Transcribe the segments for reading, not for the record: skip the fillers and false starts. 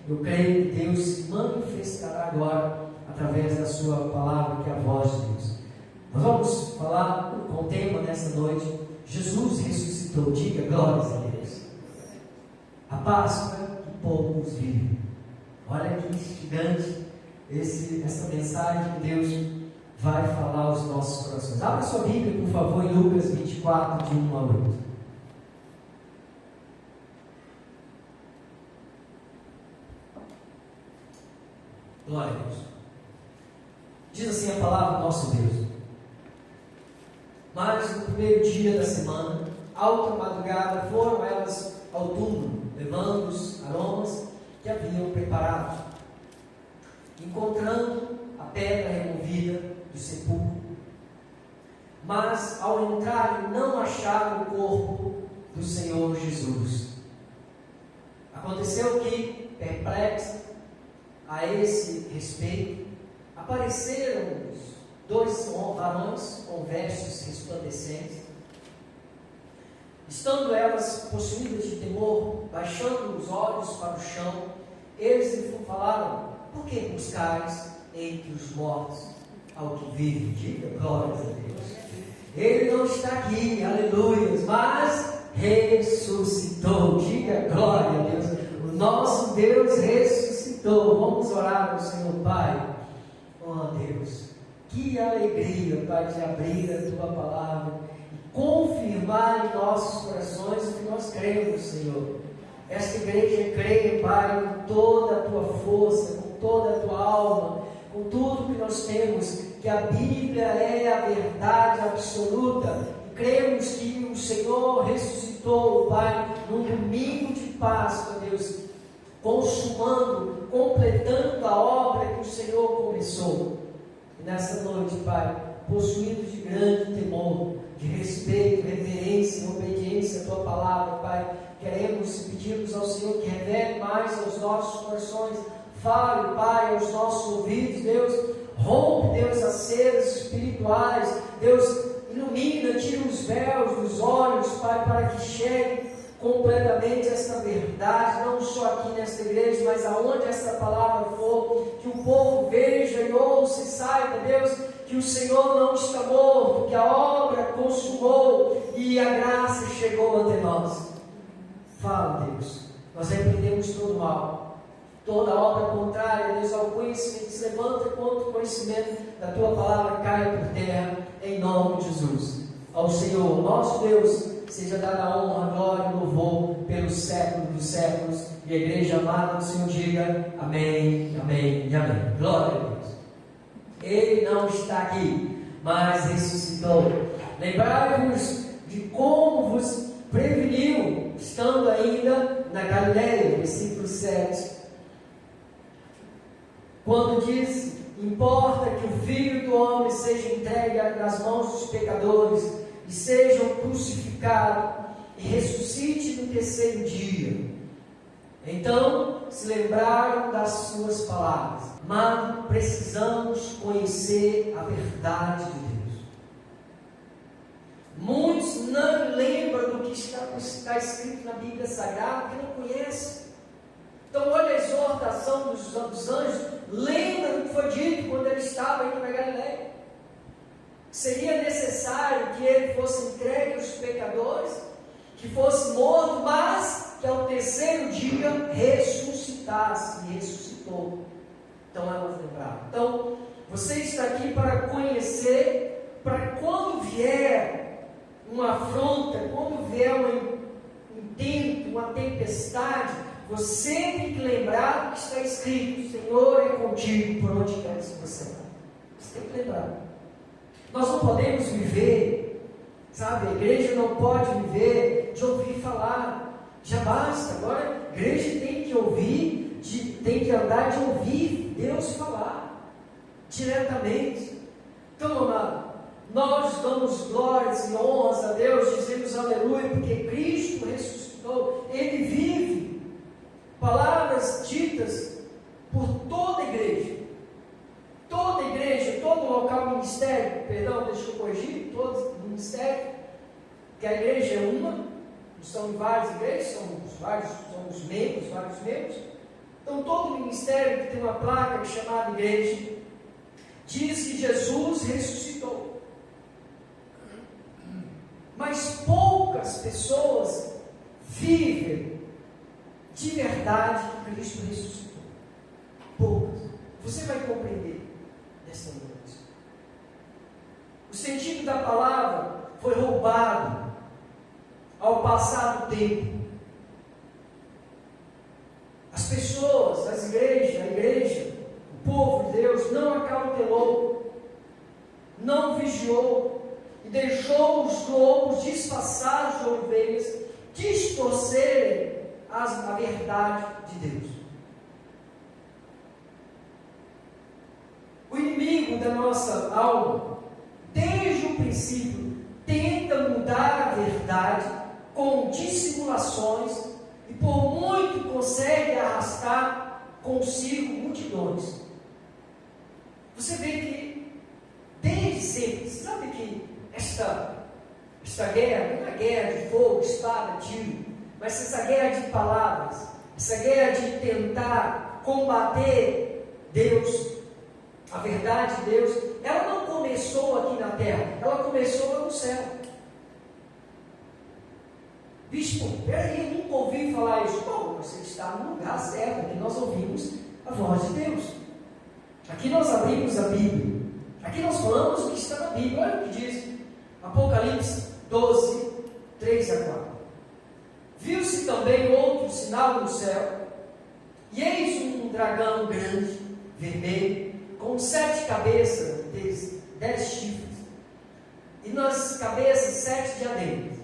Eu creio que Deus se manifestará agora através da sua palavra, que é a voz de Deus. Nós vamos falar com o tema nesta noite: Jesus ressuscitou. Diga glórias a Deus. A Páscoa que poucos vivem. Olha que gigante essa mensagem que Deus vai falar aos nossos corações. Abra sua Bíblia, por favor, em Lucas 24, de 1 a 8. Glória a Deus. Diz assim a palavra do nosso Deus: mas no primeiro dia da semana, alta madrugada, foram elas ao túmulo, levando os aromas que haviam preparado. Encontrando a pedra removida do sepulcro, mas ao entrarem não acharam o corpo do Senhor Jesus. Aconteceu que, perplexo a esse respeito, apareceram dois varões com vestes resplandecentes. Estando elas possuídas de temor, baixando os olhos para o chão, eles lhe falaram: por que buscais entre os mortos ao que vive? Diga glórias a Deus. Ele não está aqui, aleluia, mas ressuscitou. Diga glória a Deus. O nosso Deus ressuscitou. Vamos orar ao Senhor. Pai, oh Deus, que alegria, Pai, de abrir a Tua palavra e confirmar em nossos corações o que nós cremos, Senhor. Esta igreja crê, Pai, com toda a Tua força, com toda a Tua alma, com tudo que nós temos, que a Bíblia é a verdade absoluta. E cremos que o Senhor ressuscitou, Pai, num domingo de Páscoa, Deus, consumando, completando a obra que o Senhor começou. E nessa noite, Pai, possuídos de grande temor, de respeito, reverência e obediência à Tua palavra, Pai, queremos e pedimos ao Senhor que revele mais aos nossos corações. Fale, Pai, aos nossos ouvidos, Deus. Rompe, Deus, as ceras espirituais. Deus, ilumina, tira os véus dos olhos, Pai, para que chegue completamente esta verdade, não só aqui nesta igreja, mas aonde esta palavra for, que o povo veja e ouça e saiba, Deus, que o Senhor não está morto, que a obra consumou e a graça chegou até nós. Fala, Deus, nós repreendemos todo mal, toda obra contrária, Deus, ao conhecimento. Se levanta quanto o conhecimento da Tua palavra caia por terra, em nome de Jesus. Ao Senhor, nosso Deus, seja dada a honra, a glória e o louvor pelos séculos dos séculos. E a igreja amada do Senhor diga amém, amém e amém. Glória a Deus. Ele não está aqui, mas ressuscitou. Lembrai-vos de como vos preveniu, estando ainda na Galileia, versículo 7. Quando diz: importa que o Filho do Homem seja entregue nas mãos dos pecadores e seja crucificado e ressuscite no terceiro dia. Então se lembraram das suas palavras. Mas precisamos conhecer a verdade de Deus. Muitos não lembram do que está escrito na Bíblia Sagrada, porque não conhecem. Então olha a exortação dos anjos. Lembra do que foi dito quando ele estava indo na Galileia. Seria necessário que ele fosse entregue aos pecadores, que fosse morto, mas que ao terceiro dia ressuscitasse, e ressuscitou. Então vamos lembrar. Então você está aqui para conhecer, para quando vier uma afronta, quando vier um intento, uma tempestade, você tem que lembrar do que está escrito: o Senhor é contigo por onde quer que você vá. Você tem que lembrar. Nós não podemos viver, sabe, a igreja não pode viver de ouvir falar, já basta. Agora a igreja tem que ouvir, tem que andar de ouvir Deus falar, diretamente. Então, amado, nós damos glórias e honras a Deus, dizemos aleluia, porque Cristo ressuscitou, Ele vive. Palavras ditas por toda a igreja, todo local ministério, perdão, deixa eu corrigir, todo ministério, que a igreja é uma, não são várias igrejas, são vários membros, Então, todo ministério que tem uma placa chamada igreja, diz que Jesus ressuscitou. Mas poucas pessoas vivem de verdade que Cristo ressuscitou. Poucas. Você vai compreender desta noite. O sentido da palavra foi roubado ao passar do tempo. As pessoas, a igreja, o povo de Deus não acautelou, não vigiou e deixou os lobos disfarçados de ovelhas distorcerem a verdade de Deus. O inimigo da nossa alma, desde o princípio, tenta mudar a verdade com dissimulações e por muito consegue arrastar consigo multidões. Você vê que desde sempre, sabe que esta guerra não é guerra de fogo, espada, tiro, mas essa guerra de palavras, essa guerra de tentar combater Deus, a verdade de Deus, ela não começou aqui na terra, ela começou lá no céu. Bispo, peraí, eu nunca ouvi falar isso. Bom, você está no lugar certo, aqui nós ouvimos a voz de Deus. Aqui nós abrimos a Bíblia. Aqui nós falamos o que está na Bíblia. Olha o que diz Apocalipse 12, 3 a 4. Viu-se também outro sinal no céu, e eis um dragão grande, vermelho, com 7 cabeças, 10 chifres, e nas cabeças 7 diademas.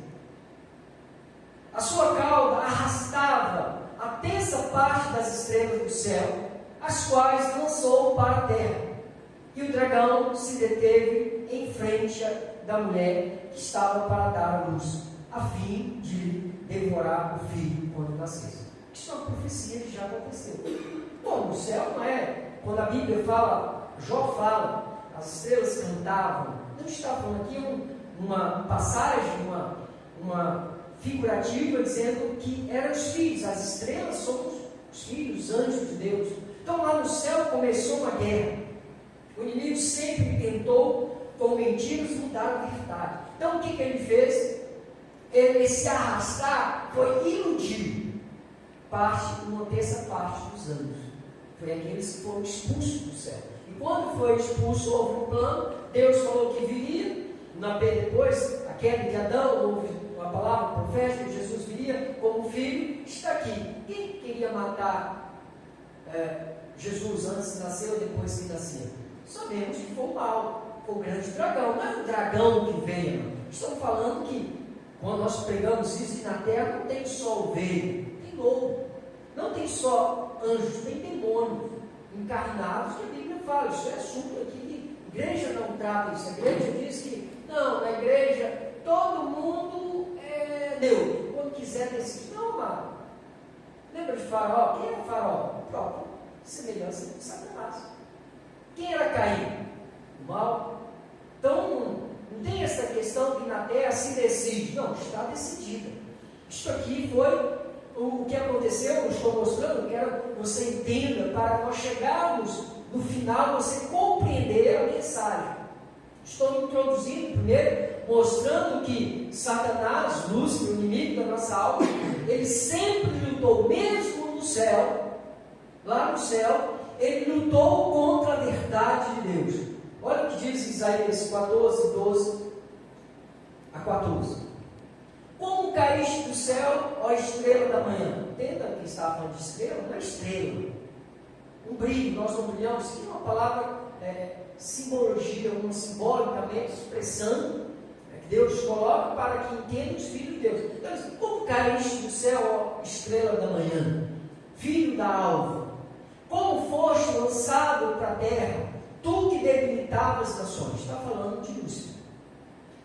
A sua cauda arrastava a terça parte das estrelas do céu, as quais lançou para a terra. E o dragão se deteve em frente da mulher que estava para dar à luz, a fim de devorar o filho quando nascesse. Isso é uma profecia que já aconteceu. Bom, no céu não é. Quando a Bíblia fala, Jó fala, as estrelas cantavam. Não está falando aqui uma passagem, uma figurativa dizendo que eram os filhos. As estrelas são os filhos, os anjos de Deus. Então lá no céu começou uma guerra. O inimigo sempre tentou, com mentiras, mudar a verdade. Então o que ele fez? Ele se arrastar foi iludir uma terça parte dos anjos. Foi aqueles que foram expulsos do céu. E quando foi expulso, houve um plano. Deus falou que viria. Depois, a queda de Adão, houve uma palavra profética, Jesus viria como filho. Está aqui. Quem queria matar Jesus antes de nascer ou depois que nasceu? Sabemos que foi o mal. Foi o grande dragão. Não é o dragão que veio, não. Estamos falando que quando nós pregamos isso, que na terra não tem só ovelha, tem lobo. Não tem só anjos, tem demônios encarnados, que a Bíblia fala. Isso é assunto aqui. A igreja não trata isso. A igreja diz que, não, na igreja todo mundo é neutro. Quando quiser decidir. Não, mano. Lembra de Faraó? Quem era Faraó? O próprio semelhança de Satanás. Quem era Caim? O mal. Então, não tem essa questão que na terra se decide. Não, está decidida. Isso aqui foi o que aconteceu. Eu estou mostrando, quero que você entenda, para nós chegarmos no final, você compreender a mensagem. Estou introduzindo primeiro, mostrando que Satanás, Lúcifer, o inimigo da nossa alma, ele sempre lutou, mesmo no céu, lá no céu, ele lutou contra a verdade de Deus. Olha o que diz Isaías 14, 12 a 14. Como caíste do céu, ó estrela da manhã? Entenda que estava falando de estrela, não é estrela. Um brilho, nós não brilhamos. Isso é uma palavra, simbologia, simbolicamente expressando, que Deus coloca para que entenda os filhos de Deus. Então, como caíste do céu, ó estrela da manhã? Filho da alva, como foste lançado para a terra, tu que debilitava as nações. Está falando de Lúcifer.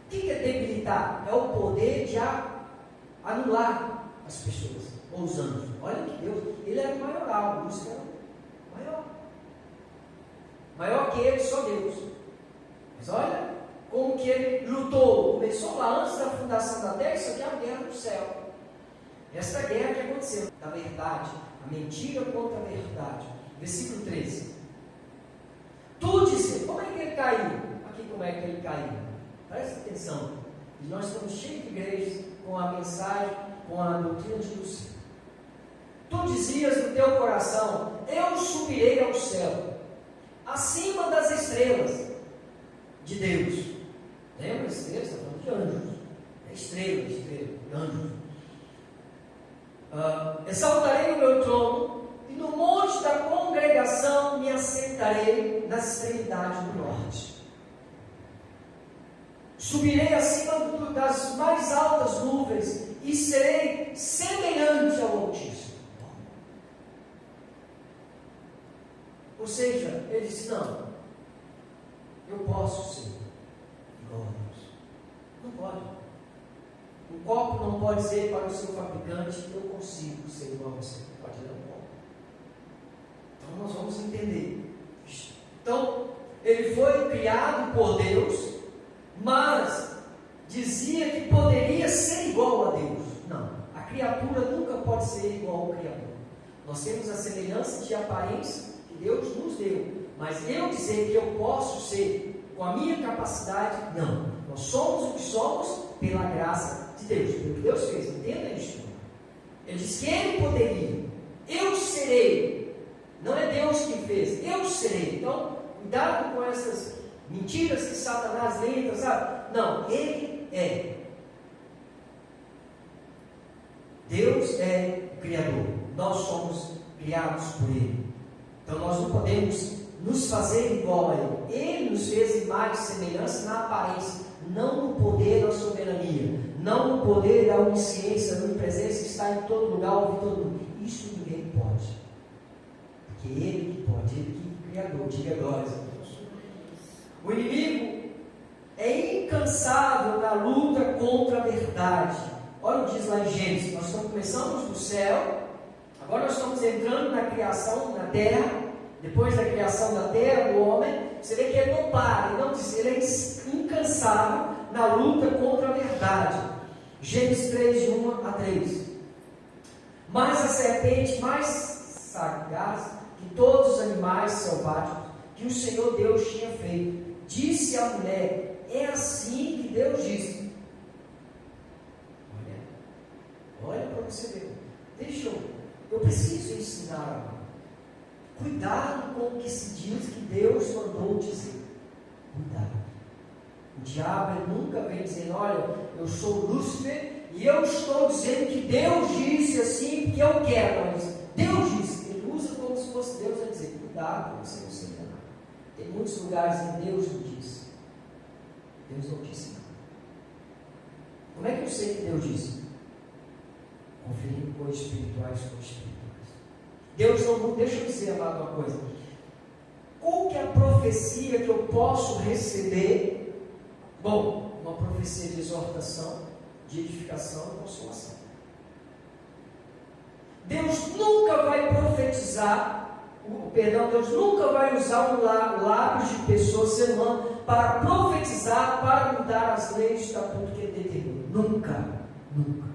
O que é debilitar? É o poder de anular as pessoas, ou os anjos. Olha que Deus, ele era o maioral, Lúcifer era o maior. Maior que ele, só Deus. Mas olha como que ele lutou. Começou lá antes da fundação da terra. Isso aqui é a guerra do céu. Esta guerra que aconteceu, da verdade, A mentira contra a verdade. Versículo 13. Tu dizes, como é que ele caiu? Aqui como é que ele caiu. Presta atenção. E nós estamos cheios de igrejas com a mensagem, com a doutrina de Lúcifer. Tu dizias no teu coração, eu subirei ao céu, acima das estrelas de Deus. Lembra estrelas? Está falando de anjos. É estrela, anjos. Exaltarei o meu trono, e no monte da congregação me assentarei nas extremidades do norte. Subirei acima das mais altas nuvens e serei semelhante ao Altíssimo. Ou seja, ele disse, não, eu posso ser igual a Deus. Não pode. Um copo não pode dizer para o seu fabricante, eu consigo ser igual a você. Pode dar um copo. Então nós vamos entender. Então, ele foi criado por Deus, mas dizia que poderia ser igual a Deus. Não, a criatura nunca pode ser igual ao Criador. Nós temos a semelhança de aparência que Deus nos deu, mas eu dizer que eu posso ser com a minha capacidade, não. Nós somos o que somos pela graça de Deus, pelo que Deus fez. Entenda isso. Ele disse que ele poderia. Eu serei. Não é Deus que fez, eu serei. Então, cuidado com essas mentiras que Satanás lembra, sabe? Não, ele é. Deus é o Criador. Nós somos criados por Ele. Então nós não podemos nos fazer igual a Ele. Ele nos fez imagem e semelhança na aparência, não no poder da soberania, não no poder da onisciência, da onipresença que está em todo lugar, ouve todo mundo. Isso ninguém pode. Porque Ele que pode, Ele que é o Criador. Diga glória a Deus. O inimigo é incansável na luta contra a verdade. Olha o que diz lá em Gênesis. Nós começamos do céu, agora nós estamos entrando na criação, na terra. Depois da criação da terra, do homem, você vê que ele não para, ele não diz, ele é incansável na luta contra a verdade. Gênesis 3, de 1 a 3. Mas a serpente mais sagaz que todos os animais selváticos que o Senhor Deus tinha feito, disse à mulher, é assim que Deus disse. Olha para você ver. Deixa eu preciso ensinar. Cuidado com o que se diz que Deus mandou dizer. Cuidado. O diabo nunca vem dizendo, olha, eu sou Lúcifer e eu estou dizendo que Deus disse assim porque eu quero. Mas Deus disse. Ele usa como se fosse Deus a dizer, cuidado com você não se enganar. Tem muitos lugares em que Deus não disse. Deus não disse nada. Como é que eu sei que Deus disse? Conferindo coisas espirituais com espirituais. Deus não, deixa eu dizer, amado, uma coisa. Qual que é a profecia que eu posso receber? Bom, uma profecia de exortação, de edificação e consolação. Deus nunca vai profetizar, Deus nunca vai usar o lábios de pessoas, ser humano, para profetizar, para mudar as leis, estatuto que ele determinou. Nunca, nunca.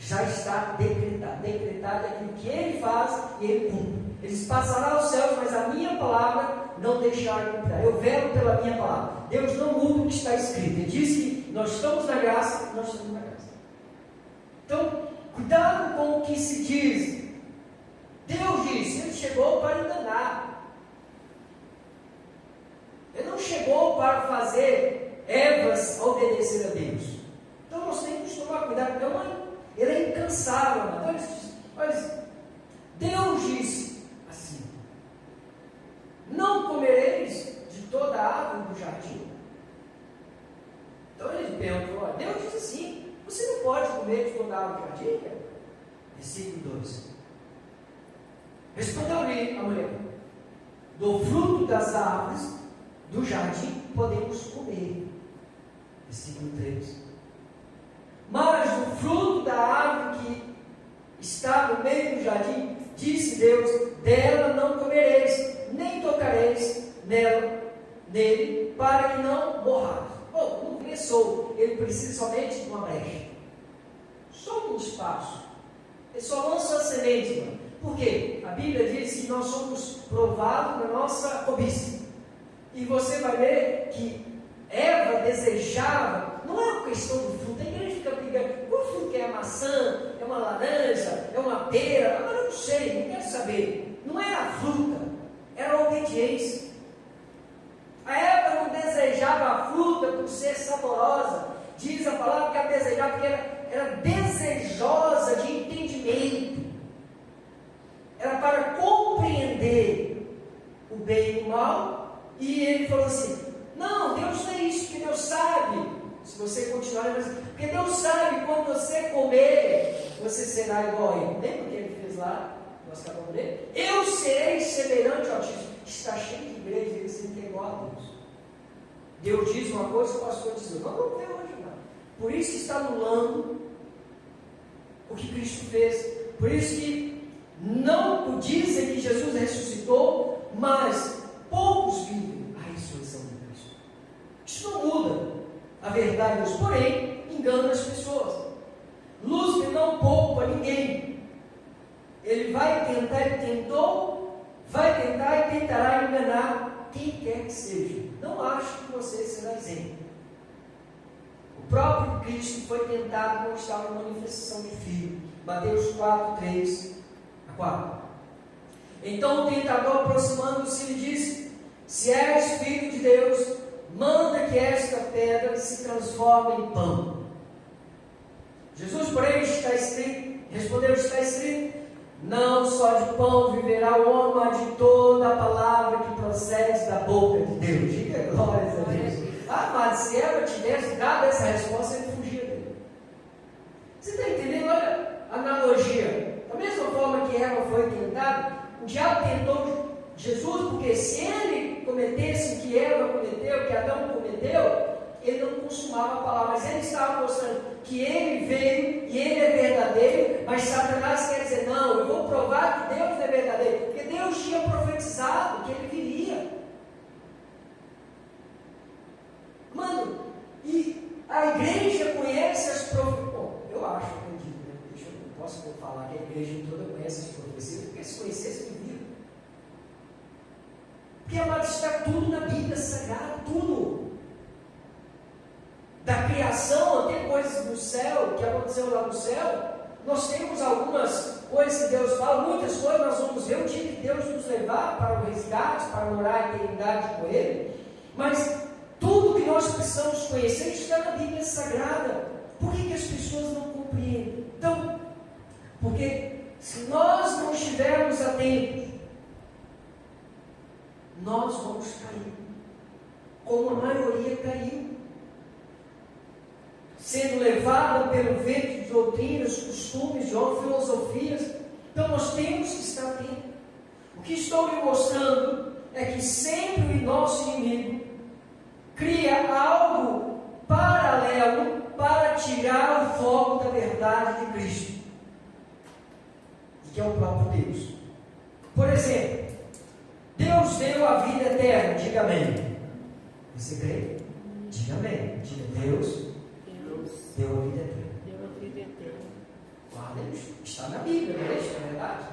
Já está decretado. Decretado é aquilo que ele faz e ele cumpre. Eles passarão aos céus, mas a minha palavra não deixará de cumprir. Eu velo pela minha palavra. Deus não muda o que está escrito. Ele diz que nós estamos na graça, nós estamos na graça. Então, cuidado com o que se diz. Deus disse, ele chegou para enganar. Ele não chegou para fazer Evas obedecer a Deus. Então nós temos que tomar cuidado, porque ele é incansável. Então, olha, Deus disse assim: não comereis de toda a árvore do jardim. Então ele perguntou, Deus disse assim: você não pode comer de toda a árvore do jardim? Versículo 2. Respondeu-lhe a mulher: do fruto das árvores do jardim podemos comer. Versículo 3. Mas do fruto da árvore que está no meio do jardim, disse Deus, dela não comereis, nem tocareis nele, para que não morrais. Bom, não começou, ele precisa somente de uma brecha, só um espaço. Ele só lança a semente, Por quê? A Bíblia diz que nós somos provados na nossa cobiça. E você vai ver que Eva desejava, não é uma questão do fruto, a igreja fica brigando, qual fruto que é? A maçã, é uma laranja, é uma pera, agora eu não sei, não quero saber. Não era a fruta, era a obediência. A Eva não desejava a fruta por ser saborosa, diz a palavra que ela desejava porque era desejosa de entendimento, era para compreender o bem e o mal, e ele falou assim, não, Deus não é isso, porque Deus sabe, se você continuar, porque Deus sabe, quando você comer, você será igual a ele. Lembra o que ele fez lá? Nós acabamos de ler? Eu serei semelhante ao Altíssimo. Está cheio de igrejas, eles dizem que é igual a Deus. Deus diz uma coisa, o pastor diz outra. Vamos ver hoje, irmão. Por isso que está anulando o que Cristo fez. Por isso que não dizem que Jesus ressuscitou, mas poucos vivem a ressurreição de Cristo. Isso não muda a verdade de Deus, porém, engana as pessoas. Lúcifer não poupa ninguém. Ele vai tentar, ele tentou, vai tentar e tentará enganar quem quer que seja. Não acho que você será isento. O próprio Cristo foi tentado, não estava em manifestação de filho. Mateus 4, 3 a 4. Então o tentador, aproximando-se, lhe disse: se és filho de Deus, manda que esta pedra se transforme em pão. Jesus, porém, respondeu: está escrito, não só de pão viverá o homem, mas de toda a palavra que procede da boca de Deus. Diga glórias a Deus. Mas se Eva tivesse dado essa resposta, ele fugia dele. Você está entendendo? Olha a analogia. Da mesma forma que Eva foi tentada, o diabo tentou Jesus, porque se ele cometesse o que Eva cometeu, que Adão cometeu, ele não consumava a palavra, mas ele estava mostrando que ele veio e ele é verdadeiro, mas Satanás quer dizer, não, eu vou provar que Deus é verdadeiro, porque Deus tinha profetizado que ele viria. Mano, e a igreja conhece as profecias. Bom, eu acho, acredito, né? Eu não posso falar que a igreja toda conhece as profecias, porque se conhecesse, viria. Porque, amado, está tudo na Bíblia Sagrada, tudo. Da criação, até coisas do céu, que aconteceu lá no céu, nós temos algumas coisas que Deus fala, muitas coisas nós vamos ver o dia que Deus nos levar para o resgate, para morar a eternidade com Ele, mas tudo que nós precisamos conhecer está na Bíblia Sagrada. Por que as pessoas não compreendem? Então, porque se nós não estivermos atentos, nós vamos cair, como a maioria caiu, sendo levado pelo vento de doutrinas, costumes, de filosofias. Então nós temos que estar atentos. O que estou lhe mostrando é que sempre o nosso inimigo cria algo paralelo para tirar o foco da verdade de Cristo, que é o próprio Deus. Por exemplo, Deus deu a vida eterna, diga amém. Você crê? Diga amém. Diga Deus deu a vida eterna. Deu a vida eterna. Guarda, está na Bíblia, não é isso? Não é verdade?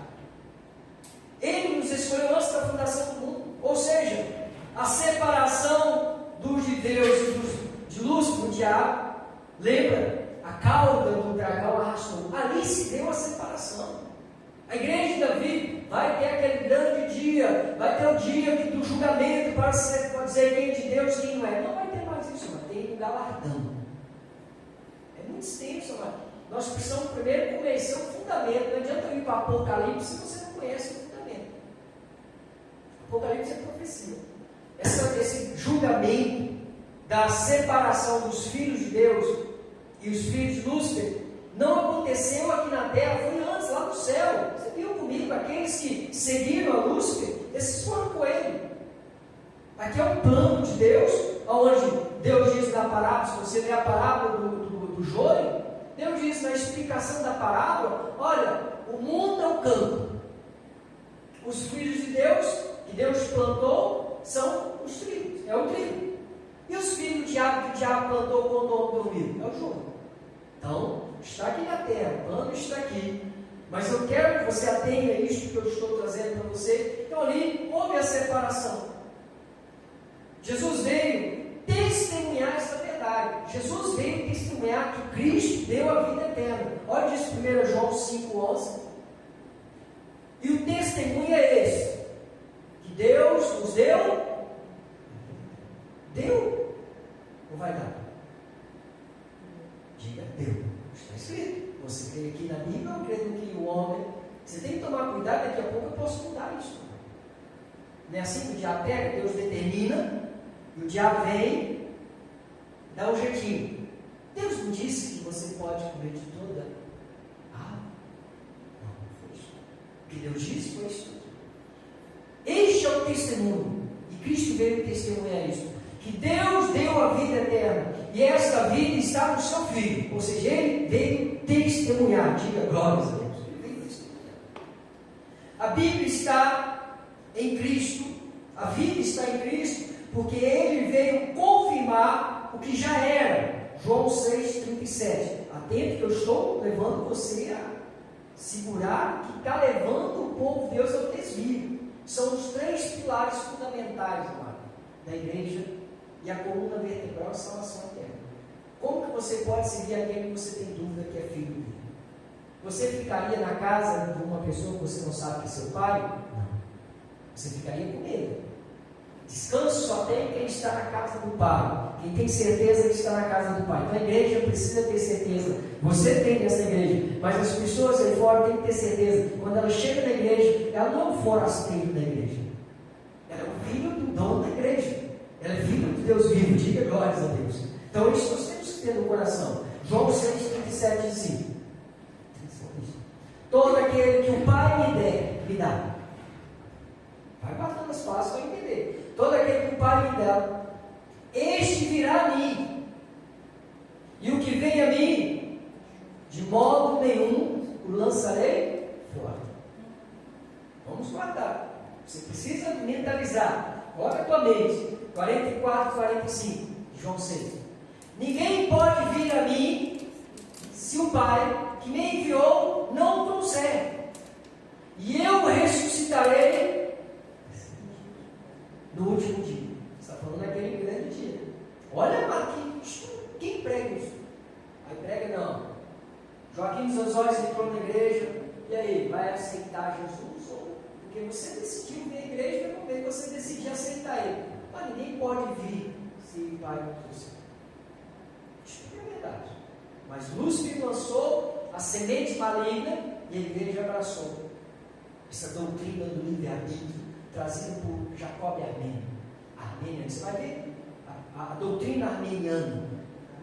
Ele nos escolheu antes da fundação do mundo. Ou seja, a separação dos de Deus e de Lúcifer, do diabo. Lembra? A cauda do dragão arrastou. Ali se deu a separação. A igreja de Davi vai ter aquele grande dia, vai ter o dia do julgamento para dizer quem é de Deus e quem não é. Não vai ter mais isso, mas tem um galardão. É muito extenso, mas nós precisamos primeiro conhecer o fundamento. Não adianta ir para o Apocalipse se você não conhece o fundamento. Apocalipse é profecia. Esse julgamento da separação dos filhos de Deus e os filhos de Lúcifer não aconteceu aqui na terra, foi antes, lá no céu. Você viu comigo, aqueles que seguiram a Lúcifer, esses foram com ele. Aqui é um plano de Deus, onde Deus diz na parábola, se você ler a parábola do joio, Deus diz na explicação da parábola, olha, o mundo é o campo. Os filhos de Deus, que Deus plantou, são os trigos, é o trigo. E os filhos do diabo, que o diabo plantou quando o homem dormiu? É o joio. Então, está aqui na terra, o plano está aqui. Mas eu quero que você atenha isso que eu estou trazendo para você. Então ali houve a separação. Jesus veio testemunhar essa verdade. Jesus veio testemunhar que Cristo deu a vida eterna. Olha isso, 1 João 5,11. E o testemunho é esse: que Deus nos deu. Deu ou vai dar? Diga, deu. Está escrito. Você crê aqui na Bíblia ou crê no que o homem? Você tem que tomar cuidado, daqui a pouco eu posso mudar isso. Não é assim que o diabo pega? Deus determina, e o diabo vem, dá um jeitinho. Deus não disse que você pode comer de toda? Ah, não foi isso. O que Deus disse foi isso. Este é o testemunho, e Cristo veio testemunhar isso, que Deus deu a vida eterna, e esta vida está no seu Filho, ou seja, Ele veio testemunhar. Diga glórias a Deus. Ele veio testemunhar. A Bíblia está em Cristo, a vida está em Cristo, porque Ele veio confirmar o que já era. João 6,37. Atento que eu estou levando você a segurar que está levando o povo de Deus ao desvio. São os 3 pilares fundamentais, amado, da igreja, e a coluna vertebral é a salvação eterna. Como que você pode seguir aquele que você tem dúvida que é filho dele? Você ficaria na casa de uma pessoa que você não sabe que é seu pai? Não. Você ficaria com medo. Descanso só tem quem está na casa do Pai. Quem tem certeza que está na casa do Pai. Então a igreja precisa ter certeza. Você tem nessa igreja, mas as pessoas aí fora têm que ter certeza. Quando ela chega na igreja, ela não é um forasteiro da igreja. Ela é o filho do dono da igreja. Ela é filho de Deus vivo. Diga glórias a Deus. Então isso nós temos que ter no coração. João 6,37 diz assim: todo aquele que o Pai me der, me dá. Vai batendo as palavras para entender. Todo aquele que o Pai me dá, este virá a mim. E o que vem a mim, de modo nenhum o lançarei fora. Vamos guardar. Você precisa mentalizar. Coloca a tua mente. 44, 45, João 6. Ninguém pode vir a mim se o Pai que me enviou não o trouxer. E eu ressuscitarei no último dia. Você está falando naquele grande dia. Olha, Marquinhos, quem prega isso? Aí prega não. Joaquim dos Osórios entrou na igreja. E aí, vai aceitar Jesus? Ou porque você decidiu vir à igreja, no momento que você decidiu aceitar ele. Mas ninguém pode vir se o Pai não trouxer. Isso é verdade. Mas Lúcifer lançou a semente maligna e a igreja abraçou essa doutrina do livre-arbítrio trazida por Jacob e Armênia. Você vai ver a doutrina armeniana.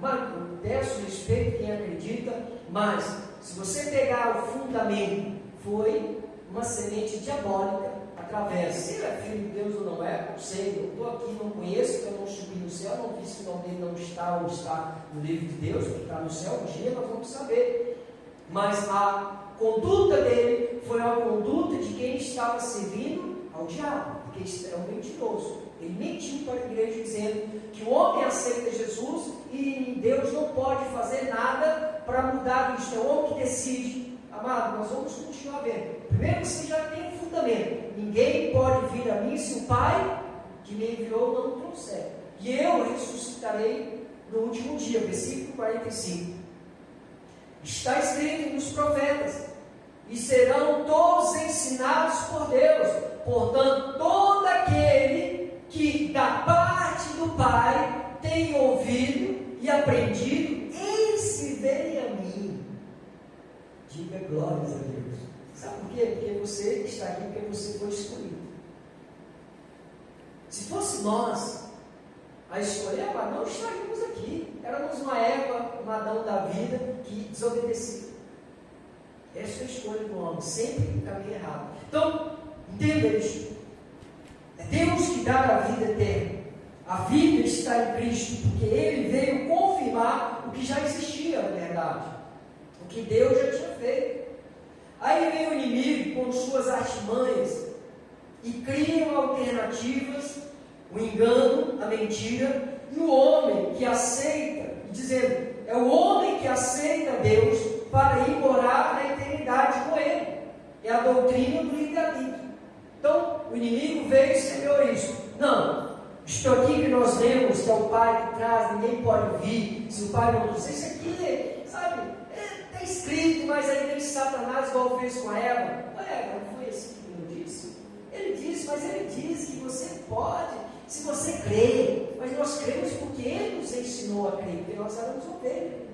Eu peço respeito a quem acredita, mas se você pegar o fundamento, foi uma semente diabólica através, se ele é filho de Deus ou não é, não sei, eu estou aqui, não conheço, eu não subi no céu, não vi se o nome dele não está ou está no livro de Deus, porque está no céu, um dia nós vamos saber. Mas a conduta dele foi a conduta de quem estava servindo ao diabo, porque ele é um mentiroso. Ele mentiu para a igreja dizendo que o homem aceita Jesus e Deus não pode fazer nada para mudar isso. É o homem que decide. Amado, nós vamos continuar vendo. Primeiro você já tem um fundamento. Ninguém pode vir a mim se o Pai que me enviou não o trouxer. E eu ressuscitarei no último dia. Versículo 45. Está escrito nos profetas: e serão todos ensinados por Deus. Portanto, todo aquele que da parte do Pai tem ouvido e aprendido, esse vem a mim. Diga glórias a Deus. Sabe por quê? Porque você está aqui, porque você foi escolhido. Se fosse nós a escolher, mas não estaríamos aqui. Éramos uma Eva, um Adão da vida que desobedecia. Essa é a escolha do homem, sempre no caminho errado. Então, entenda isso. É Deus que dá a vida eterna. A vida está em Cristo, porque Ele veio confirmar o que já existia, na verdade. O que Deus já tinha feito. Aí vem o inimigo com suas artimanhas e criam alternativas, o engano, a mentira, e o homem que aceita, dizendo, é o homem que aceita Deus para ir morar na eternidade com Ele. a doutrina do livre-arbítrio. Então, o inimigo veio e semeou isso. Não, isto aqui que nós lemos, que é o Pai que traz, ninguém pode vir, se o Pai não trouxer, isso aqui, sabe, está escrito, mas aí vem Satanás, igual fez com a Eva. Ué, não foi assim que ele disse? Ele disse, mas ele diz que você pode, se você crê. Mas nós cremos porque ele nos ensinou a crer, porque nós éramos ovelhas.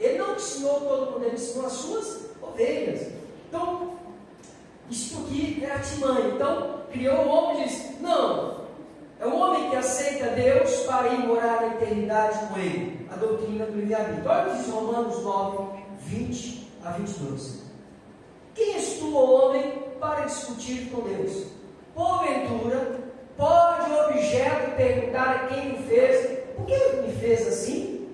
Ele não ensinou todo mundo, ele ensinou as suas ovelhas. Então, isso aqui é artimanha. Então, criou o homem e disse, não, é o homem que aceita Deus para ir morar na eternidade com ele. A doutrina do livre-arbítrio. Olha o que diz Romanos 9, 20 a 22. Quem és tu, homem, para discutir com Deus? Porventura, pode o objeto perguntar a quem o fez, por que me fez assim?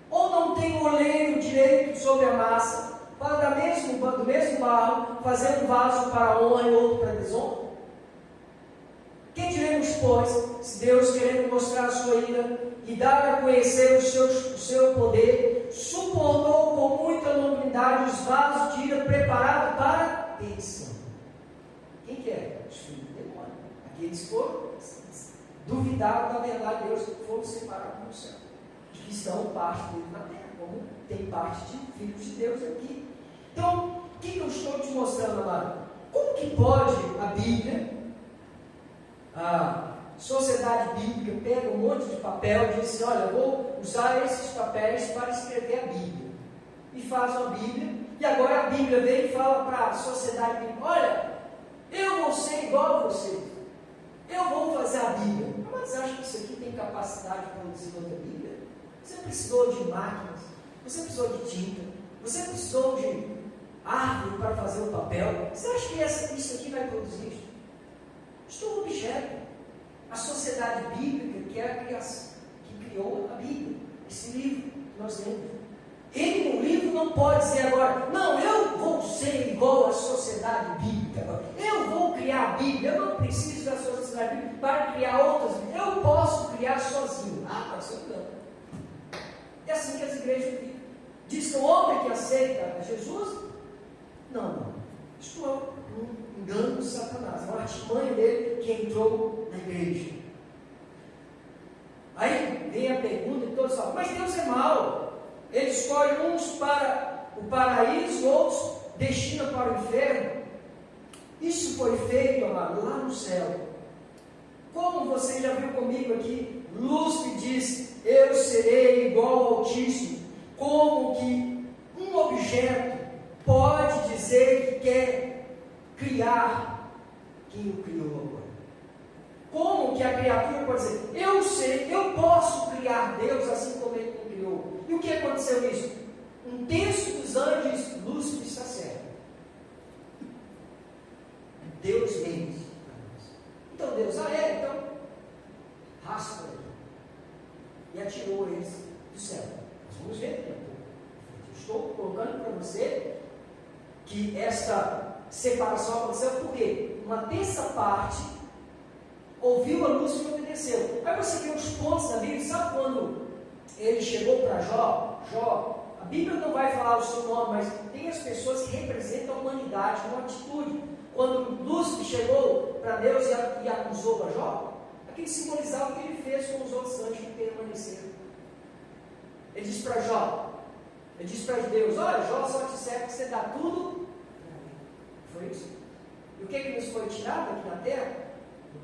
Ou não tem o oleiro direito sobre a massa, para do mesmo barro fazer um vaso para a honra e outro para a desonra? Quem diremos, pois, se Deus, querendo mostrar a sua ira e dar a conhecer o seu poder, suportou com muita longanimidade os vasos de ira preparados para a perdição? Quem que é? Os filhos do demônio. Aqueles que foram duvidaram da verdade de Deus, que foram separados do céu, que estão parte dele na terra, como tem parte de filhos de Deus aqui. Então, o que eu estou te mostrando, amado? Como que pode a Bíblia, a sociedade bíblica, pega um monte de papel e diz assim, olha, eu vou usar esses papéis para escrever a Bíblia, e faz uma Bíblia, e agora a Bíblia vem e fala para a sociedade bíblica, olha, eu vou ser igual a você, eu vou fazer a Bíblia. Mas você acha que isso aqui tem capacidade de produzir outra Bíblia? Você precisou de máquinas, você precisou de tinta, você precisou de árvore para fazer o papel. Você acha que isso aqui vai produzir isso? Isto é um objeto. A sociedade bíblica, que é a criação, que criou a Bíblia, esse livro que nós lemos. Ele no livro não pode dizer agora, não, eu vou ser igual à sociedade bíblica agora. Eu vou criar a Bíblia, eu não preciso da sociedade bíblica para criar outras Bíblias. Eu posso criar sozinho. Pode ser engano. É assim que as igrejas ficam. Diz que o homem que aceita Jesus, não. Isto é um engano de Satanás, é uma artimanha dele que entrou na igreja. Aí vem a pergunta e todos falam, mas Deus é mau. Ele escolhe uns para o paraíso, outros destina para o inferno. Isso foi feito, amado, lá no céu. Como você já viu comigo aqui, Lúcifer diz, eu serei igual ao Altíssimo. Como que um objeto pode dizer que quer criar quem o criou agora? Como que a criatura pode dizer, eu sei, eu posso criar Deus assim como ele me criou? E o que aconteceu nisso? Um terço dos anjos, Lúcifer está certo. Deus mente. Então Deus, então raspa ele. E atirou eles do céu. Nós vamos ver. Eu estou colocando para você que esta separação aconteceu porque uma terça parte ouviu a Lúcifer e obedeceu. Aí você vê os pontos da Bíblia, sabe quando ele chegou para Jó, a Bíblia não vai falar o seu nome, mas tem as pessoas que representam a humanidade, uma atitude. Quando Lúcifer chegou para Deus e acusou a Jó, aquilo simbolizava o que ele fez com os outros anjos que permaneceram. Ele disse para Jó, ele disse para Deus, olha, Jó só te serve que você dá tudo. Foi isso. E o que nos foi tirado aqui na terra? No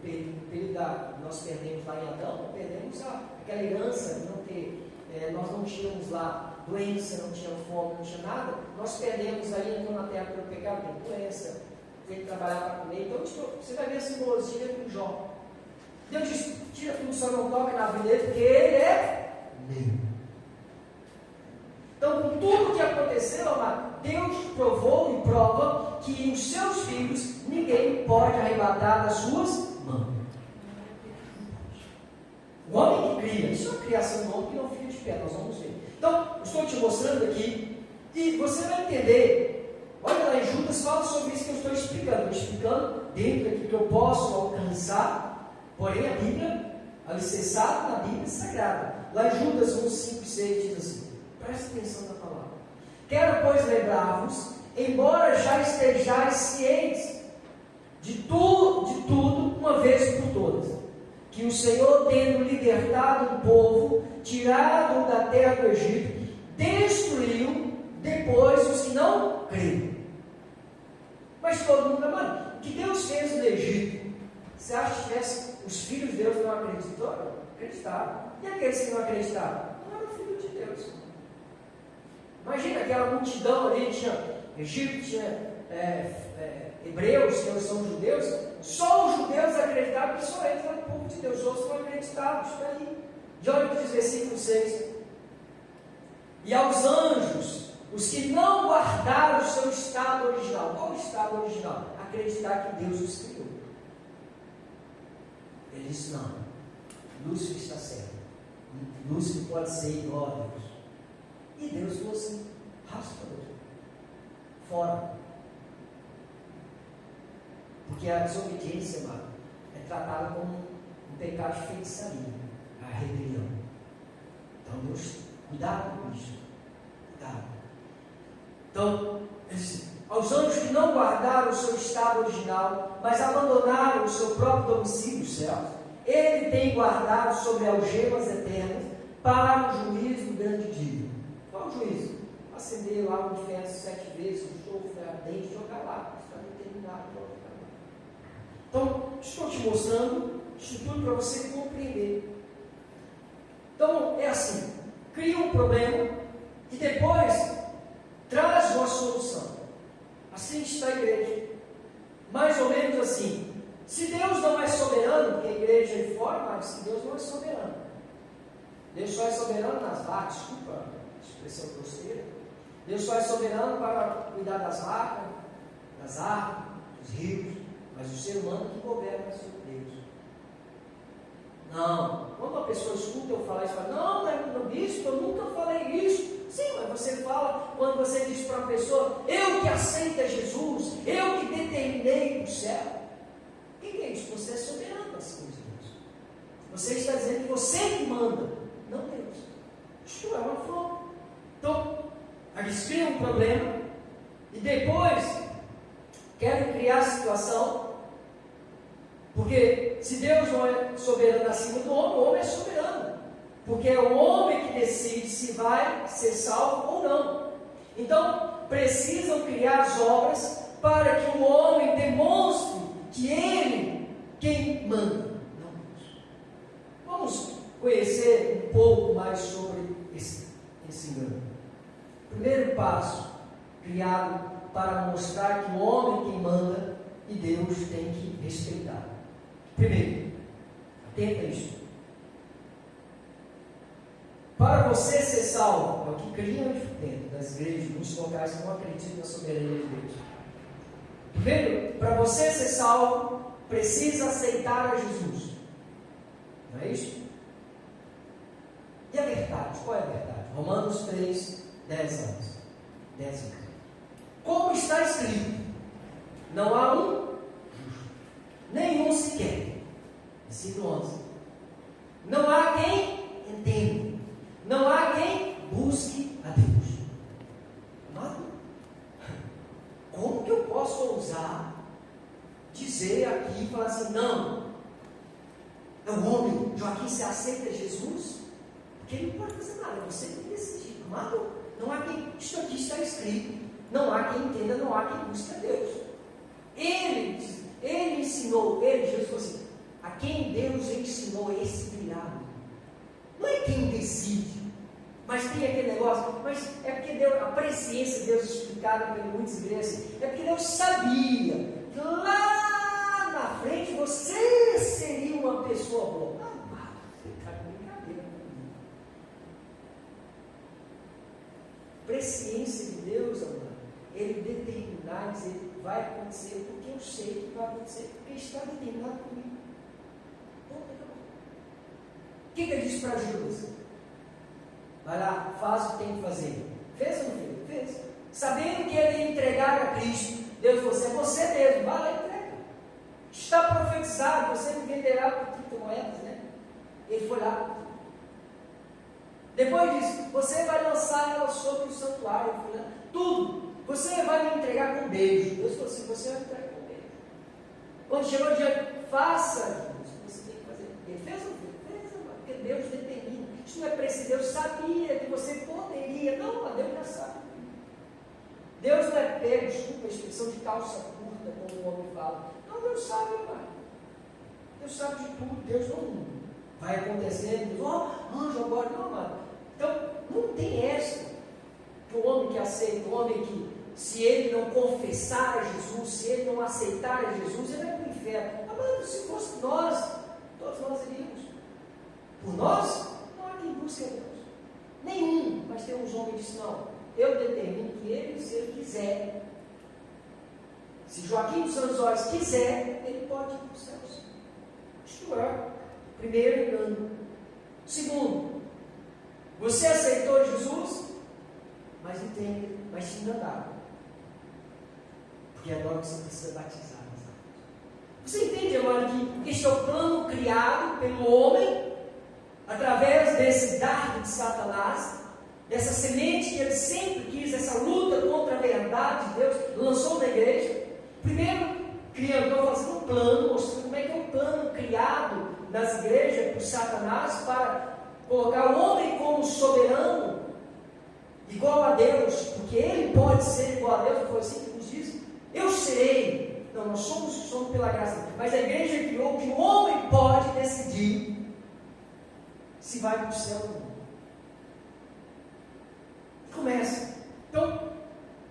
período nós perdemos lá em Adão, perdemos aquela herança de não ter, nós não tínhamos lá doença, não tinha fome, não tinha nada, nós perdemos aí, então na terra pelo pecado, tem doença, tem que trabalhar para comer, então você vai ver a simbologia com Jó. Deus disse, tira tudo, só não toca na vida dele, porque ele é meu. Então, com tudo que aconteceu, amado, Deus provou e prova que os seus filhos, ninguém pode arrebatar das suas mãos. O homem que cria, isso é uma criação do homem que não fica de pé, nós vamos ver. Então, estou te mostrando aqui, e você vai entender. Olha lá em Judas, fala sobre isso que eu estou explicando dentro aqui que eu posso alcançar, porém a Bíblia, alicerçada na Bíblia Sagrada. Lá em Judas 1, 5 e 6 diz assim, preste atenção na palavra. Quero, pois, lembrar-vos, embora já estejais cientes de tudo, uma vez por todas, que o Senhor, tendo libertado o povo, tirado da terra do Egito, destruiu depois os que não creram. Mas todo mundo, mano, o que Deus fez no Egito? Você acha que tivesse os filhos de Deus não acreditaram? Acreditaram. E aqueles que não acreditaram? Não eram filhos de Deus. Imagina aquela multidão ali, tinha Egito, tinha hebreus, que são judeus. Só os judeus acreditaram que só eles eram o povo de Deus. Os outros não acreditavam. Isso aí. De olha o que diz versículo 6. E aos anjos, os que não guardaram o seu estado original. Qual o estado original? Acreditar que Deus os criou. Ele disse: não, Lúcifer está certo. Lúcifer pode ser igual a Deus. E Deus falou assim: raspa fora. Porque a desobediência, mano, é tratada como um pecado de feitiçaria, a rebelião. Então Deus, cuidado com isso. Cuidado. Então, aos anjos que não guardaram o seu estado original, mas abandonaram o seu próprio domicílio, os céus, ele tem guardado sobre algemas eternas para o juízo do grande dia. Qual o juízo? Acender lá o inferno 7 vezes, o enxofre ardente e jogar lá. Está determinado para jogar lá. Então, estou te mostrando isso tudo para você compreender. Então, é assim: cria um problema e depois traz uma solução. Assim está a igreja. Mais ou menos assim. Se Deus não é soberano, porque a igreja é de fora, mas se Deus não é soberano. Deus só é soberano nas vacas, desculpa a expressão grosseira. Deus só é soberano para cuidar das vacas, das árvores, dos rios, mas o ser humano que governa sobre Deus. Não. Quando uma pessoa escuta eu falar isso, fala: não, bispo, eu nunca falei isso. Sim, mas você fala quando você diz para uma pessoa: eu que aceito a Jesus, eu que determinei o céu. Quem é isso? Você é soberano das coisas de Deus. Você está dizendo que você que manda, não Deus. Isto é uma flor. Então, eles criam um problema e depois querem criar a situação, porque se Deus não é soberano acima do homem, o homem é soberano. Porque é o homem que decide se vai ser salvo ou não. Então, precisam criar as obras para que o homem demonstre que ele quem manda, não Deus. Vamos conhecer um pouco mais sobre esse engano. Primeiro passo, criado para mostrar que o homem quem manda e Deus tem que respeitar. Primeiro, atenta a isso. Para você ser salvo, é o que criam dentro das igrejas, muitos locais que não acreditam na soberania de Deus. Primeiro, para você ser salvo, precisa aceitar a Jesus. Não é isso? E a verdade? Qual é a verdade? Romanos 3, 10 anos. 10 anos. Como está escrito: não há um justo, nenhum sequer. Versículo 11. Não há quem entenda. Não há quem busque a Deus. Amado, como que eu posso ousar dizer aqui e falar assim: não, é o homem, Joaquim, você aceita Jesus? Porque ele não pode fazer nada, você tem que decidir. Amado, não há quem, isso aqui está escrito, não há quem entenda, não há quem busque a Deus. Ele ensinou, Jesus falou assim: a quem Deus ensinou esse milagre. Não é quem decide, mas tem aquele negócio, mas é porque Deus, a presciência de Deus explicada por muitas igrejas, é porque Deus sabia que lá na frente você seria uma pessoa boa. Ah, você está com brincadeira comigo. Presciência de Deus, amado, Ele determinar, dizer, vai acontecer porque eu sei que vai acontecer, porque está determinado comigo. O que ele disse para Judas? Vai lá, faz o que tem que fazer. Fez ou não fez? Fez. Sabendo que ele ia entregar a Cristo, Deus falou assim: é você mesmo, vai lá e entrega. Está profetizado, você me venderá por 30 moedas, né? Ele foi lá. Depois disse: você vai lançar ela sobre o santuário. Tudo. você vai me entregar com beijo. Deus falou assim, você vai me entregar com beijo. Quando chegou o dia, faça o que você tem que fazer. Ele fez o que? Fez, porque Deus determina. Isso não é preciso. Deus sabia que você poderia. Não, mas Deus já sabe. Deus não é pego, desculpa a expressão de calça curta, como o homem fala. Não, Deus sabe, pai. Deus sabe de tudo. Deus não vai acontecendo. Anjo agora. Não, mano. Então, não tem essa. Que o homem que aceita, o homem que, se ele não confessar a Jesus, se ele não aceitar a Jesus, ele vai para o inferno. Mas se fosse nós, todos nós iríamos. Por nós, não há quem busque a Deus. Nenhum. Mas tem uns homens que dizem, não, eu determino que ele, se ele quiser, se Joaquim dos Santos Olhos quiser, ele pode ir para os céus. Isto é, primeiro engano. Segundo, você aceitou Jesus, mas entende, mas se enganaram. Porque agora você precisa batizar. Você entende, amado, que este é o plano criado pelo homem, através desse dardo de Satanás, dessa semente que ele sempre quis, essa luta contra a verdade de Deus, lançou na igreja. Primeiro, criador fazendo um plano, mostrando como é que é o plano criado nas igrejas por Satanás para colocar o homem como soberano, igual a Deus, porque ele pode ser igual a Deus. Foi assim que nos diz: eu serei. Não, nós somos pela graça, mas a igreja criou que o homem pode decidir se vai para o céu ou não. E começa. Então,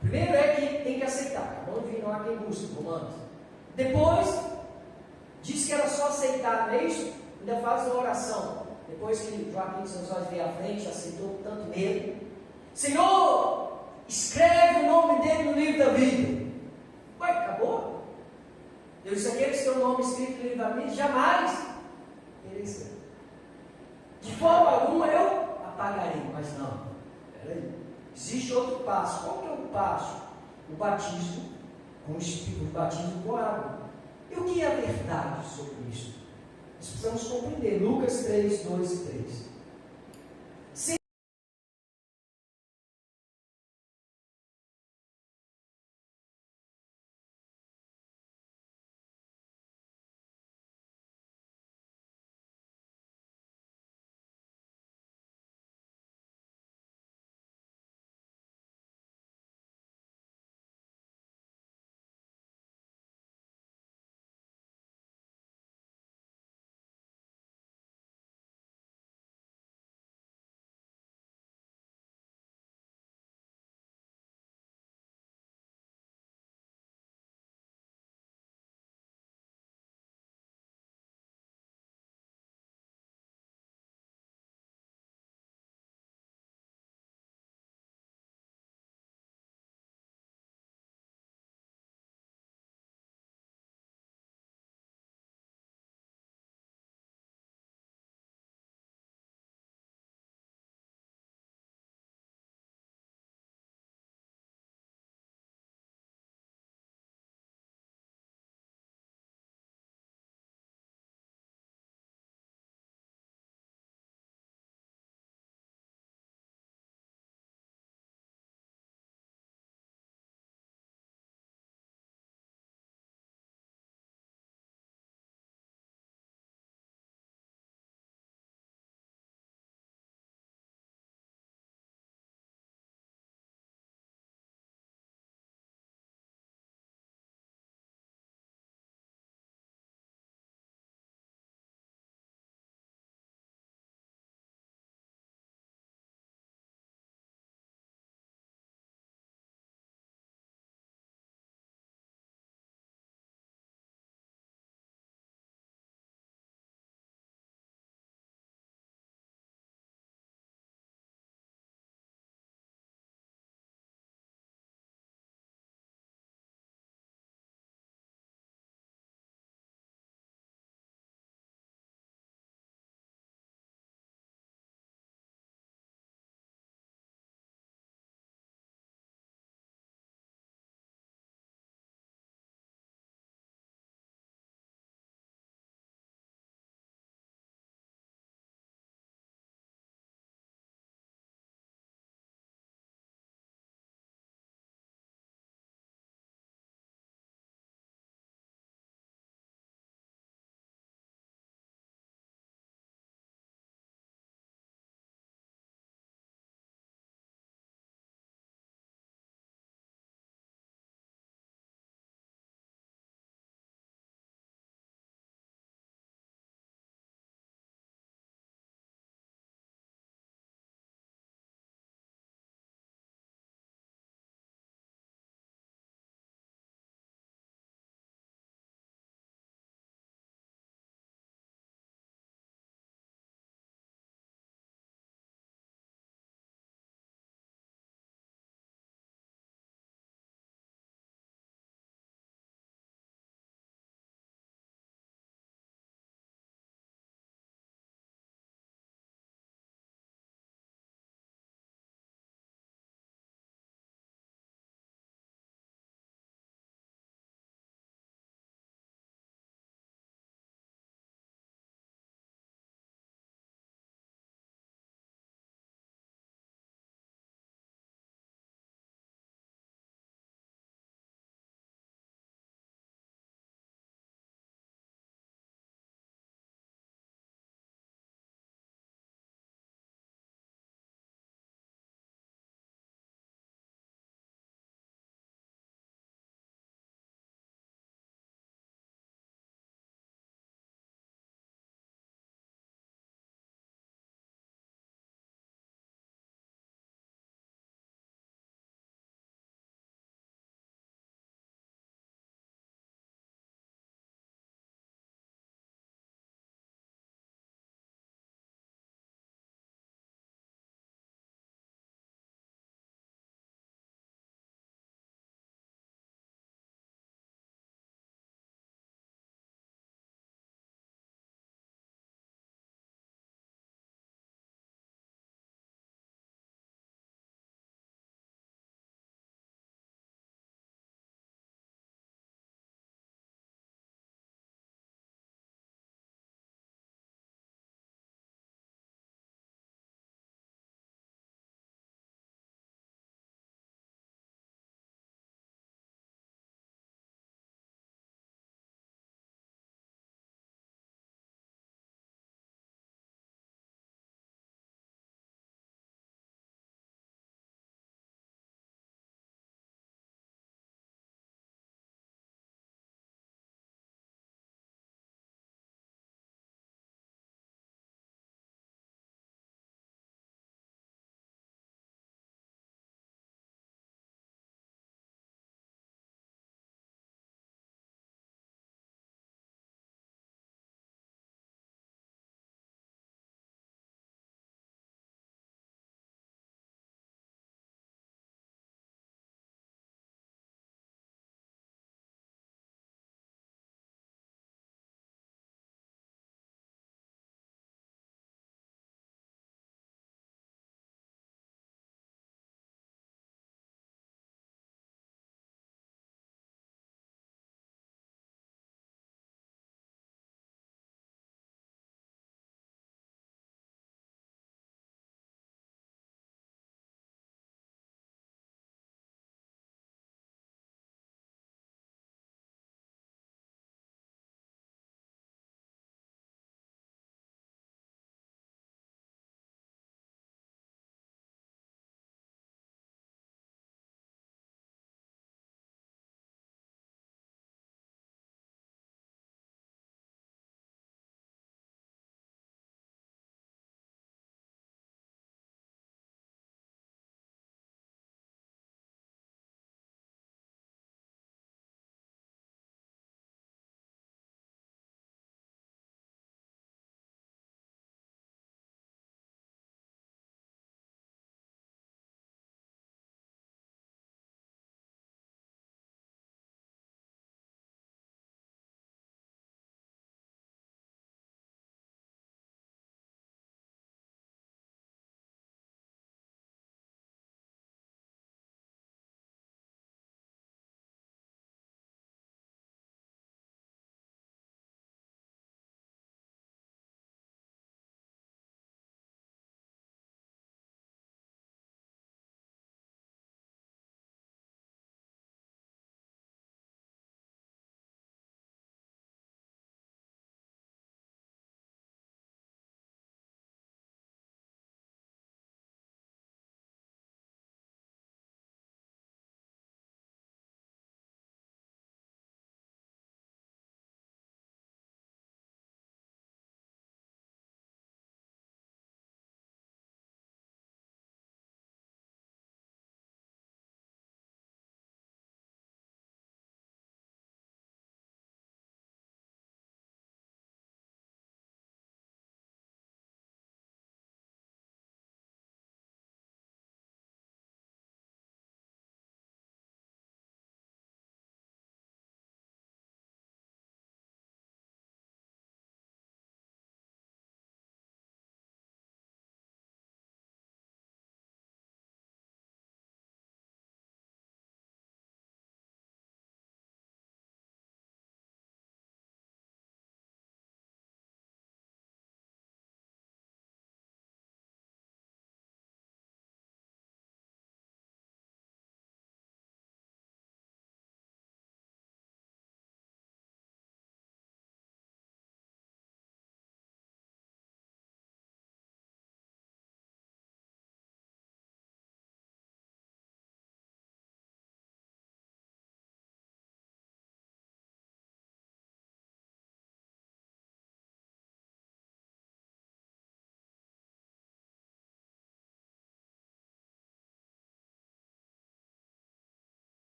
primeiro é que tem que aceitar. Não há quem busque, Romanos. Depois, diz que era só aceitar, não é isso? Ainda faz uma oração. Depois que Joaquim de Santos Olhos veio à frente, aceitou com tanto medo. Senhor, escreve o nome dele no livro da vida. Ué, acabou? Eu disse, aqueles que têm o nome escrito no livro da vida, jamais perecerão. De forma alguma eu apagarei. Mas não, peraí. Existe outro passo. Qual que é o passo? O batismo com o Espírito, o batismo com água. E o que é a verdade sobre isso? Nós precisamos compreender. Lucas 3, 2 e 3.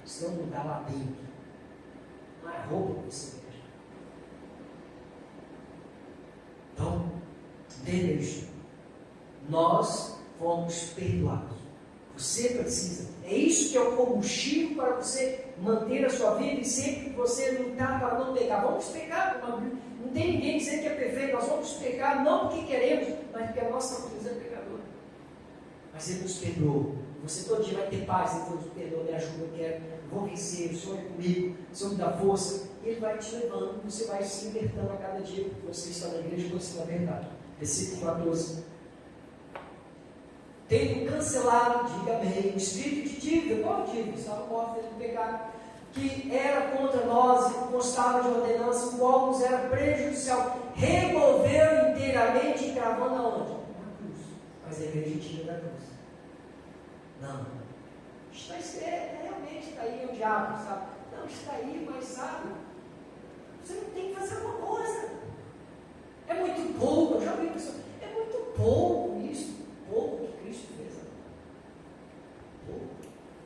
senão não está lá dentro. Não é roupa que você veste. Então, entenda isso. Nós fomos perdoados. Você precisa. É isso que é o combustível para você manter a sua vida e sempre que você lutar para não pecar. Vamos pecar, não tem ninguém dizendo que é perfeito. Nós vamos pecar não porque queremos, mas porque a nossa natureza é pecadora. Mas Ele nos perdoou. Você todo dia vai ter paz, Deus me perdoa, me ajuda, eu quero, eu vou vencer, o Senhor é comigo, o Senhor me dá força. E Ele vai te levando, você vai se libertando a cada dia, porque você está na igreja, você na verdade. Versículo 14. Tendo cancelado, diga amém, o espírito de dívida, qual dívida? Estava morto do pecado, que era contra nós e constava de ordenança, o qual nos era prejudicial, removeu inteiramente e cravando aonde? Na cruz. Mas a igreja tira da cruz. Não. Realmente está aí o diabo, sabe? Não, está aí, mas sabe? Você não tem que fazer uma coisa. É muito pouco, eu já ouvi pessoas, é muito pouco isso. Pouco que Cristo fez. Pouco.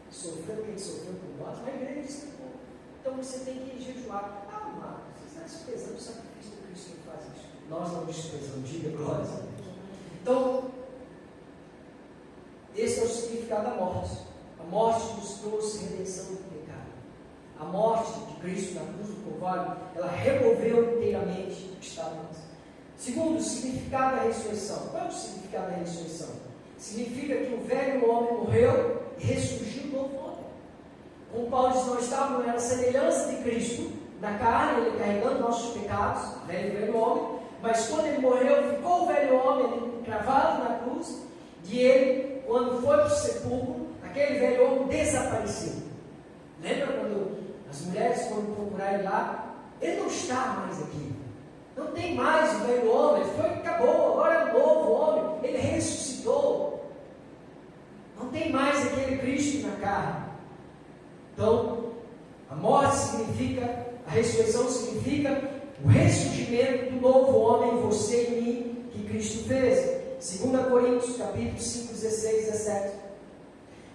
Sofreu o que Ele sofreu por nós, mas a igreja disse que é pouco. Então você tem que jejuar. Ah, Marcos, você está desprezando o sacrifício do Cristo que faz isso. Nós não desprezamos, diga glória a Deus. Então, esse é o significado da morte. A morte nos trouxe redenção do pecado. A morte de Cristo na cruz do Calvário, ela removeu inteiramente o que estava em nós. Segundo, o significado da ressurreição. Qual é o significado da ressurreição? Significa que o velho homem morreu e ressurgiu o novo homem. Como Paulo diz, nós estávamos na semelhança de Cristo, na carne, ele carregando nossos pecados, velho homem, mas quando ele morreu, ficou o velho homem cravado na cruz, e ele, quando foi para o sepulcro, aquele velho homem desapareceu. Lembra quando as mulheres foram procurar ele lá? Ele não está mais aqui. Não tem mais o velho homem, acabou, agora é um novo homem, ele ressuscitou. Não tem mais aquele Cristo na carne. Então, a morte significa, a ressurreição significa o ressurgimento do novo homem em você e em mim, que Cristo fez. 2 Coríntios, capítulo 5, 16, 17.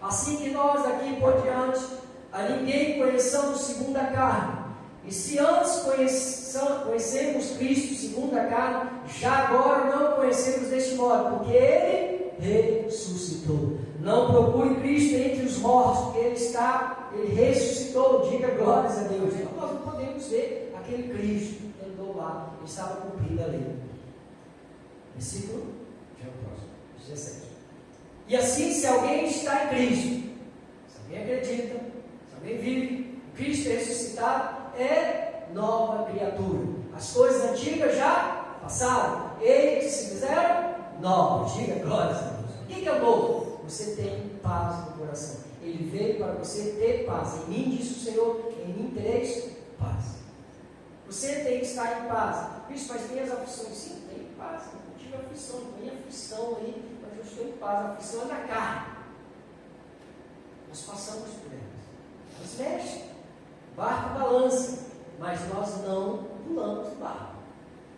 Assim que nós aqui por diante, a ninguém conheçamos segundo a carne. E se antes conhecemos Cristo segundo a carne, já agora não o conhecemos deste modo, porque Ele ressuscitou. Não procure Cristo entre os mortos, porque Ele ressuscitou, diga glórias a Deus. Então nós não podemos ver aquele Cristo que andou lá, ele estava cumprindo a lei. Versículo, já é o próximo, 17. E assim, se alguém está em Cristo, se alguém acredita, se alguém vive, Cristo é ressuscitado, é nova criatura. As coisas antigas já passaram, eles se fizeram novos. Diga glórias a Deus. O que é o novo? Você tem paz no coração. Ele veio para você ter paz. Em mim, disse o Senhor, em mim tereis paz. Você tem que estar em paz. Isso, mas tem as aflições? Sim, tem paz. Eu tive aflição, tem aflição aí, mas eu estou em paz. A aflição é na carne. Nós passamos por elas. Nós mexe. O barco balança, mas nós não pulamos o barco.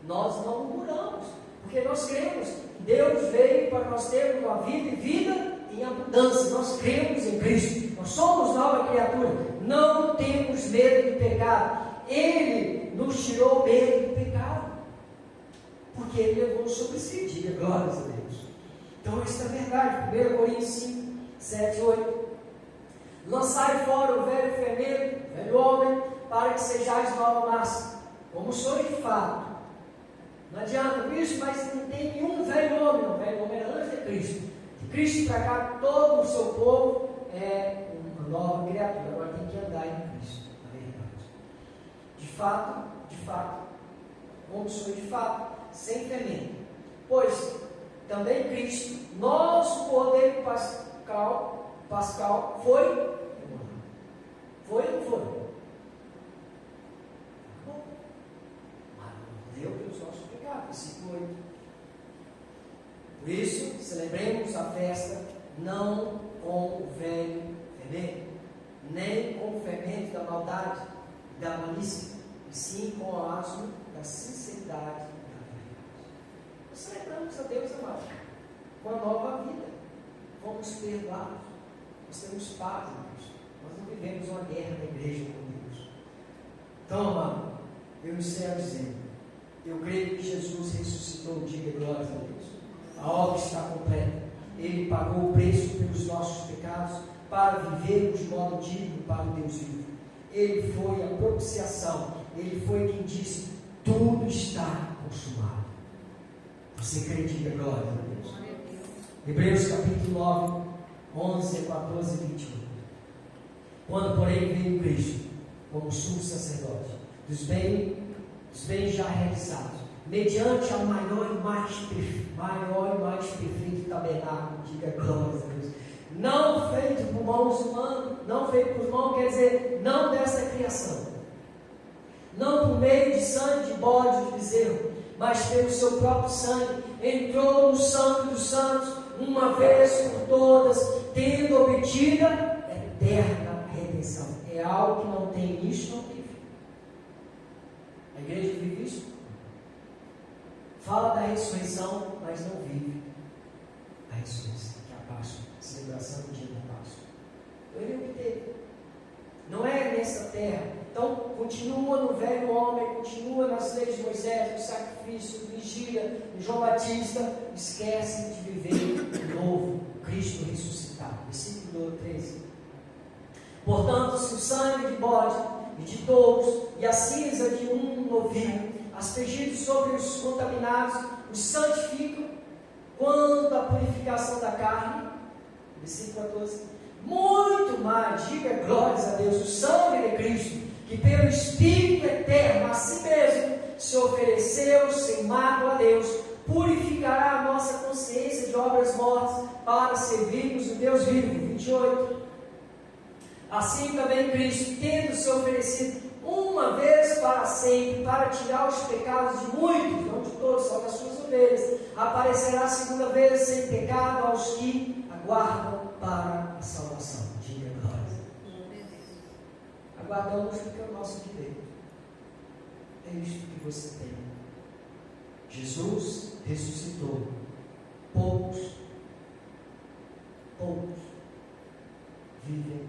Nós não murmuramos, porque nós cremos que Deus veio para nós termos uma vida e vida em abundância. Nós cremos em Cristo, nós somos nova criatura, não temos medo do pecado. Ele nos tirou o medo do pecado, porque Ele levou sobre si. Diga glórias a Deus. Então essa é a verdade. 1 Coríntios 5, 7, 8. Lançai fora o velho fermento, o velho homem, para que sejais nova massa, como sois de fato. Não adianta isso, mas não tem nenhum velho homem. O velho homem era antes de Cristo. De Cristo para cá, todo o seu povo é uma nova criatura. Agora tem que andar em Cristo, na verdade. De fato, como sois de fato, sem fermento. Pois também Cristo, nosso cordeiro pascal, foi? Foi ou não foi? Bom, morreu pelos nossos pecados. Versículo 8. Por isso, celebremos a festa não com o velho fermento, nem com o fermento da maldade, da malícia, e sim com o asno da sinceridade e da verdade. Nós celebramos a Deus, amado, com a nova vida. Fomos perdoados. Nós temos paz em Cristo. Nós não vivemos uma guerra na igreja com Deus. Então, amado, eu encerro dizendo, eu creio que Jesus ressuscitou, diga glória a Deus. A obra está completa. Ele pagou o preço pelos nossos pecados para vivermos de modo digno para o Deus vivo. Ele foi a propiciação. Ele foi quem disse, tudo está consumado. Você crê, diga glória a Deus. Hebreus capítulo 9, 11, 14 e 21. Quando, porém, veio Cristo como sumo sacerdote dos bens já realizados, mediante a maior e mais perfeito tabernáculo, diga glória a Deus, não feito por mãos humanas, não feito por mãos, quer dizer, não desta criação, não por meio de sangue de bode de bezerro, mas pelo seu próprio sangue, entrou no Santo dos Santos, uma vez por todas, tendo obtido eterna redenção. É algo que não tem início, não tem fim. A igreja vive isso? Fala da ressurreição, mas não vive a ressurreição, que é a Páscoa, a celebração do dia da Páscoa. Ele obteve. Não é nessa terra. Então, continua no velho homem, continua nas leis de Moisés, no sacrifício, vigília, no João Batista, esquece de viver o novo, Cristo ressuscitado. Versículo 13. Portanto, se o sangue de bode e de touros e a cinza de um novilho, aspergidos sobre os contaminados, os santificam, quanto à purificação da carne, versículo 14, muito mais, diga glórias a Deus, o sangue de Cristo, que pelo Espírito eterno, a si mesmo, se ofereceu sem mácula a Deus, purificará a nossa consciência de obras mortas, para servirmos o Deus vivo. 28. Assim também Cristo, tendo se oferecido uma vez para sempre, para tirar os pecados de muitos, não de todos, só das suas ovelhas, aparecerá a segunda vez sem pecado aos que aguardam para a salvação. Diga glória. Aguardamos porque é o nosso direito. É isto que você tem. Jesus ressuscitou. Poucos vivem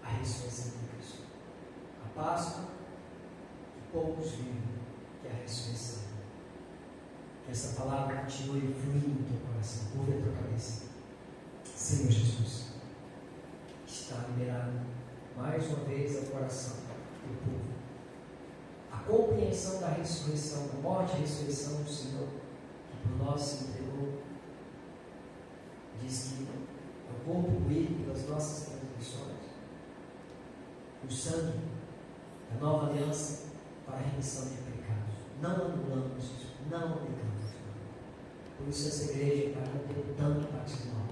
a ressurreição de Cristo. A Páscoa, que poucos vivem, que é a ressurreição. Que essa palavra continue fluindo no teu coração. Curva a tua cabeça. Senhor Jesus, está liberado mais uma vez ao coração do povo a compreensão da ressurreição, da morte e ressurreição do Senhor, que por nós se entregou. Diz que é o corpo moído pelas nossas transgressões, o sangue da nova aliança para a remissão de pecados. Não anulamos isso, não negamos. Por isso essa igreja vai manter tanto batismal.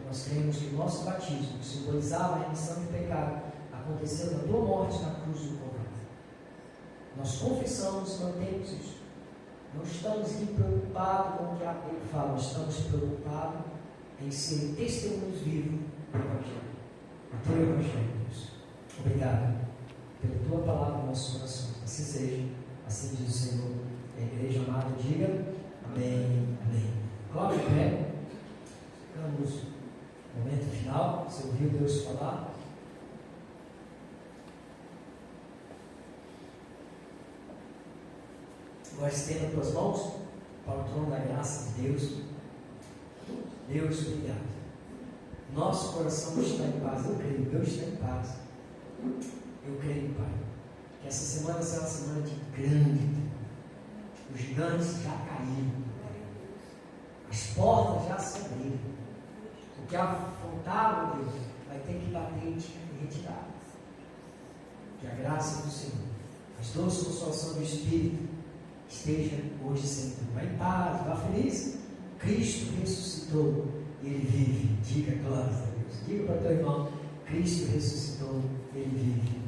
Nós cremos que o nosso batismo, que simbolizava a remissão de pecado, aconteceu na tua morte na cruz do Calvário. Nós confessamos, mantemos isso. Não estamos preocupados com o que a Bíblia fala, nós estamos preocupados em ser testemunhos vivos do Evangelho. Do teu Evangelho, Deus. Obrigado pela tua palavra no nosso coração. Assim seja, assim diz o Senhor. A igreja amada diga amém, amém. Coloque o pé. Vamos no momento final. Você ouviu Deus falar? Agora estenda as tuas mãos para o trono da graça de Deus. Deus, obrigado. Nosso coração está em paz. Eu creio, Deus está em paz. Eu creio, Pai, que essa semana será uma semana de grande. Os gigantes já caíram. As portas já se abriram. O que afrontava, Deus, vai ter que bater e retirar. Que a graça do Senhor, as doces consolações do Espírito, esteja hoje sempre. Vá em paz, vá feliz. Cristo ressuscitou e Ele vive. Diga glória a Deus. Diga para teu irmão: Cristo ressuscitou, Ele vive.